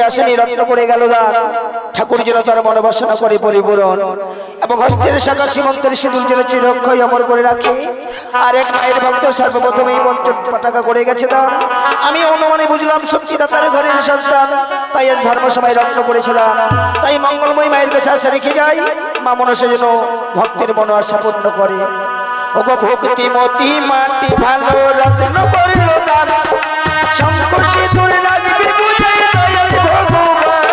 আসেনি রত্ন করে গেল দান ঠাকুর যেন তার মনোবাসনা করে পরিপূরণ এবং হস্তের শাখা সীমন্তের সিঁদুর যেন চিরক্ষয় অমর করে রাখে। আর এক মায়ের ভক্ত সর্বপ্রথম এই পঞ্চটাকা করে গেছে দান। আমি অনুমানে বুঝলাম সত্যিদাতার ঘরের সন্তান, তাই আজ ধর্মসভায় রত্ন করেছে দান। তাই মঙ্গলময় মায়ের কাছে আশা রেখে যাই, মা মনসা যেন ভক্তের মনো আশা পূর্ণ করে। ওগো ভক্তি মতি মাটি ভালো রত্ন করলো দান, শঙ্খ সিঁদুর লাগবে বুঝাই দয়াল ভগবান।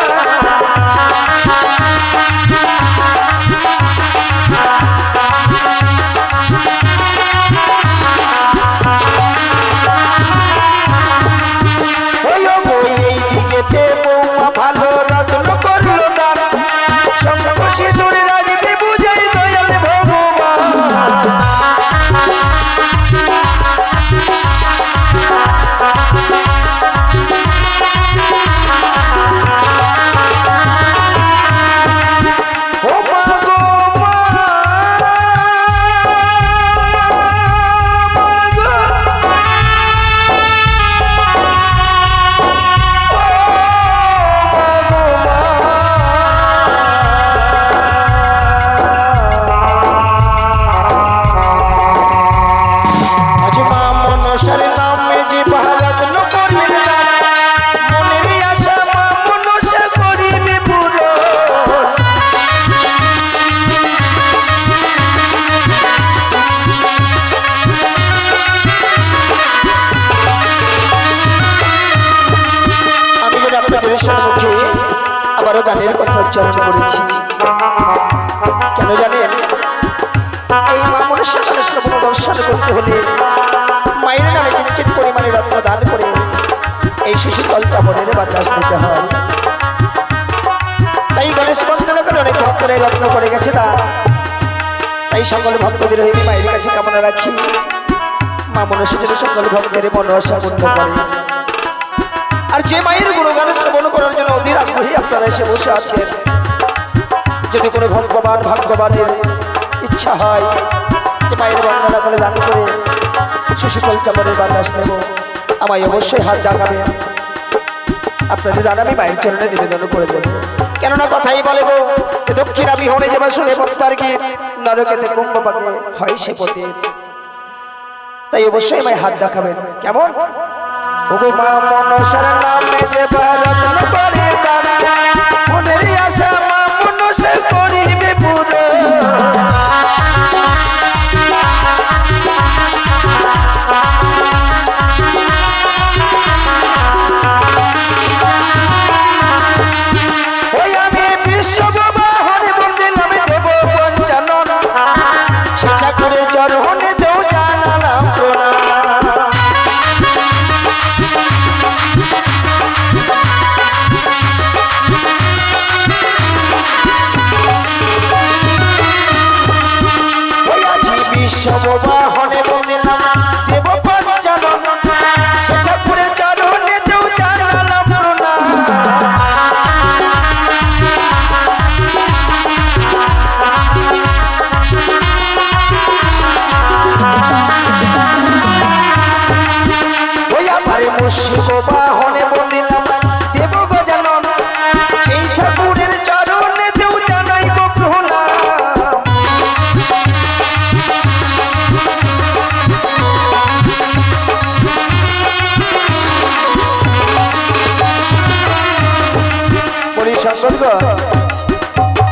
ওই গো এই দিকেতে বৌমা ভালো রত্ন করলো দান, শঙ্খ সিঁদুর লাগবে বুঝাই দয়াল ভগবান। গানের কথা উচ্চারণ করেছি কেন জানেন? এই মা মনসা শ্রবণ দর্শন করতে হলে মায়ের নামে কিঞ্চিত পরিমাণে রত্ন দান করে এই শিশুকল চাপনের বাতাস নিতে হয়। তাই গণেশ বন্দনা করে অনেক ভক্তরা রত্ন করে গেছে তা। তাই সকল ভক্তদের হয়ে মায়ের কাছে কামনা রাখি, মা মনসা যেন সকল ভক্তের মন আশা পূর্ণ করে। আর যে মায়ের গুণগান শ্রবণ করার জন্য অধীর আগ্রহী আপনারা এসে বসে আছেন, যদি কোনো ভাগ্যবানের ইচ্ছা হয় যে মায়ের বন্দনা করে দান করে শিশুকল চাপনের বাতাস নেব, আমায় অবশ্যই হাত দেখাবেন। আপনাদের দান আমি মায়ের চরণে নিবেদন করে দেব। কেননা কথাই বলে গো দক্ষিণা বিহনে যে শুনে বক্তার গীত, নরকেতে কুম্ভ পাকে হয় সে পথে। তাই অবশ্যই মায়ের হাত দেখাবেন। কেমন? ওগো মা মনসার নামে যে রত্ন করে দান, মনের আশা মা মনসা করিবে পুরো। ওই আমি বিশ্ববাহনে বন্দিলাম দেব পঞ্চানন, সে ঠাকুরের চরণে দেও জানালাম প্রণাম। বিশ্ববাহনে বন্দিলাম দেব পঞ্চানন, সে ঠাকুরের চরণে দেও জানালাম প্রণাম। ওই আমার মুর্শিদাবাহনে বন্দিলাম দেব গজানন, সেই ঠাকুরের চরণে দেও জানাই গো প্রণাম।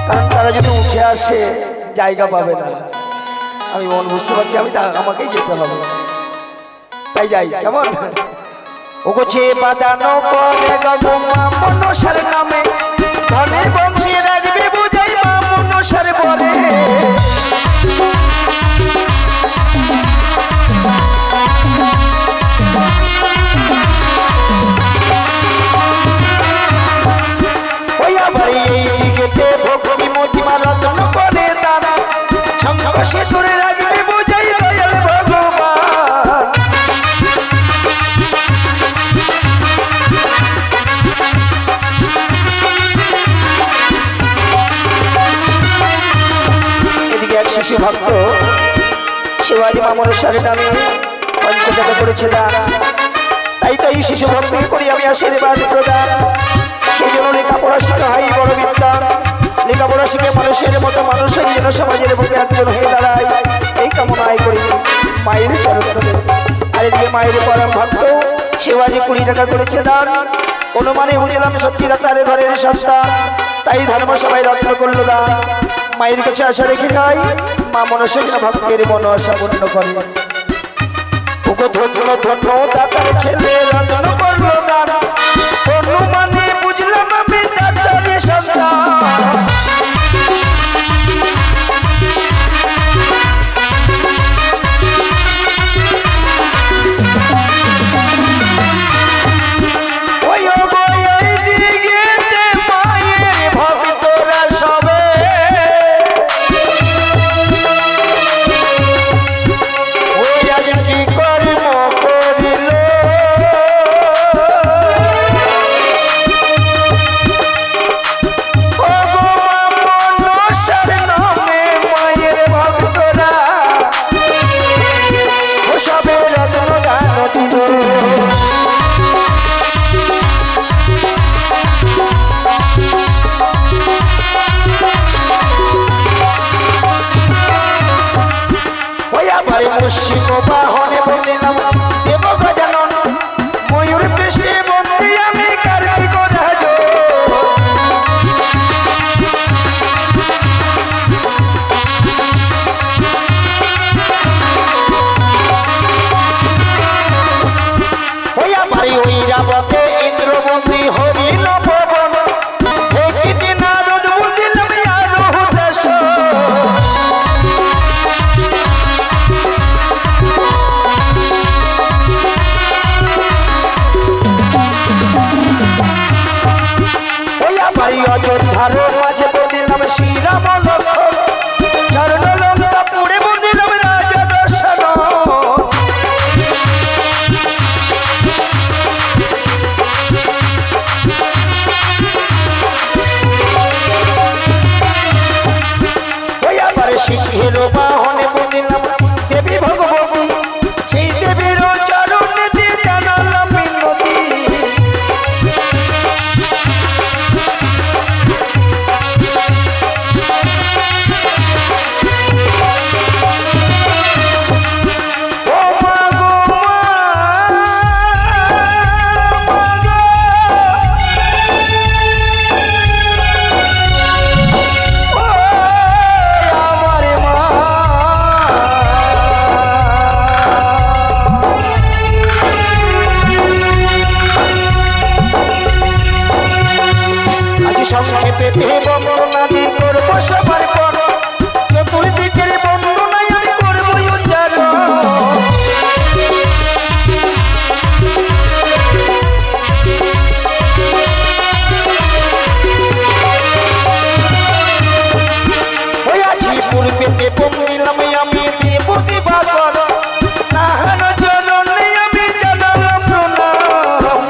কারণ তারা যদি উঠে আসে জায়গা পাবে না, আমি মন বুঝতে পারছি, আমাকেই যেতে হবে, তাই যাই। কেমন? ওগোছে বাদানো করে গো মা মনসার নামে, ধনে বংশী রাখবে বুঝাই মা মনসার বলে। ওই আমার এই দিকেতে ভক্তি মতিমা রত্ন করে দান, শঙ্খ সিঁদুর রাখবে বুঝাই দয়াল ভগবান। এদিকে এক শিশু ভক্ত শিবাজি মা মনসার নামে পঞ্চটাকা করেছে দান। তাই তো এই শিশু ভক্তি করি আমি আশীর্বাদ প্রদান। সেই রাশিকে মানুষের মতো মানুষ হয়ে যেন সমাজের বুকে একজন হয়ে দাঁড়ায় এই কামনাই করি মায়ের চরণ ধরে। আর এদিকে মায়ের পরম ভক্ত সেও আজ 20 টাকা করেছে দান। অনুমানে বুঝলাম সত্যিরা তার ঘরের সন্তান, তাই ধর্মসভায় রত্ন করলো দান। মায়ের কাছে আশা রেখে গাই মা মনসা ভক্তের মনসা পূর্ণ করে। ওগো ধন্য ধন্য দাতার ছেলে রত্ন করলো দান। অনুমানে বুঝলাম আমি দাতার সন্তান। বাহনে বন্দিলাম দেব গজানন ময়ূর পৃষ্ঠে বন্দি আমি কার্তিক রাজ। ওই আমার ওই রাবতে ইন্দ্রবন্দী হরি নববন দেখিতে নারদ বন্দিলাম আরোহ দাস। অযোধ্যার মাঝে বন্দিলাম শ্রীরাম লক্ষ্মণ চরণ লঙ্কা পুড়ে বন্দিলাম রাজা দর্শন। ওই আবার সিংহের বাহনে বন্দিলাম দেবী ভগবতী, সেই দেবীর চরণ দিয়ে জানালাম মিনতি। সংক্ষেপে বন্দনা দি করব সবার পর, চতুর্দিকের বন্দনায় আমি করব উচ্চারণ। ওই আজি পূর্বেতে বন্দিলাম আমি দেব দিবাকর, তাহার চরণে আমি জানালাম প্রণাম।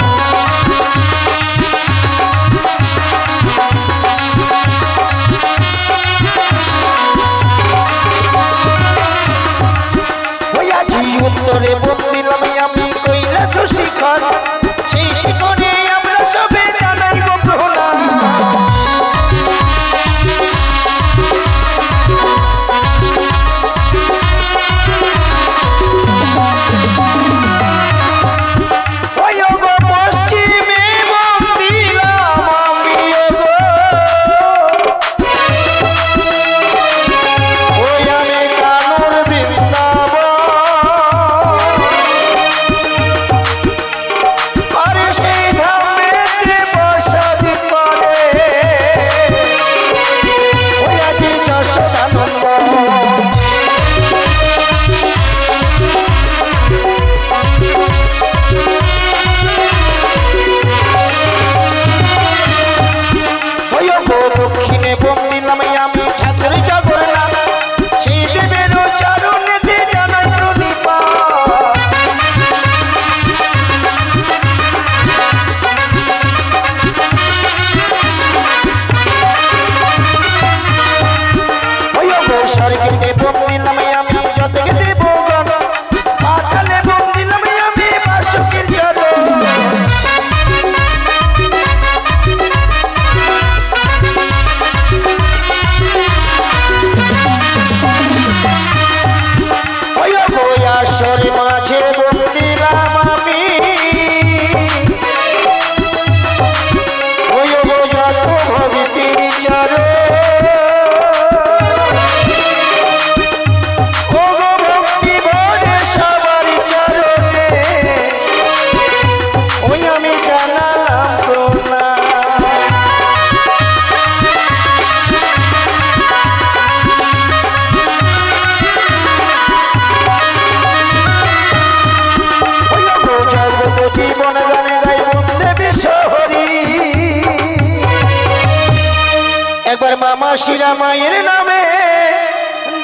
একবার মামা শিরা মায়ের নামে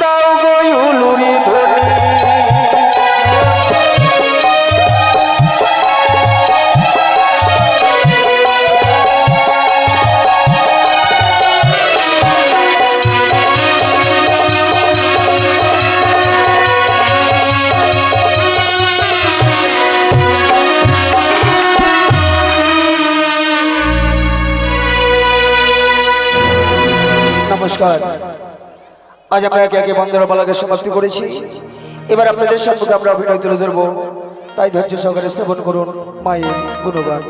দাও গো উলুরি ধ্বনি। নমস্কার, আজ আমরা একে একে বন্দরবালাকে সমাপ্তি করেছি। এবার আপনাদের সম্মুখে আমরা অভিনয় তুলে ধরবো, তাই ধৈর্য সহকারে শ্রবণ করুন মায়ের গুণগান।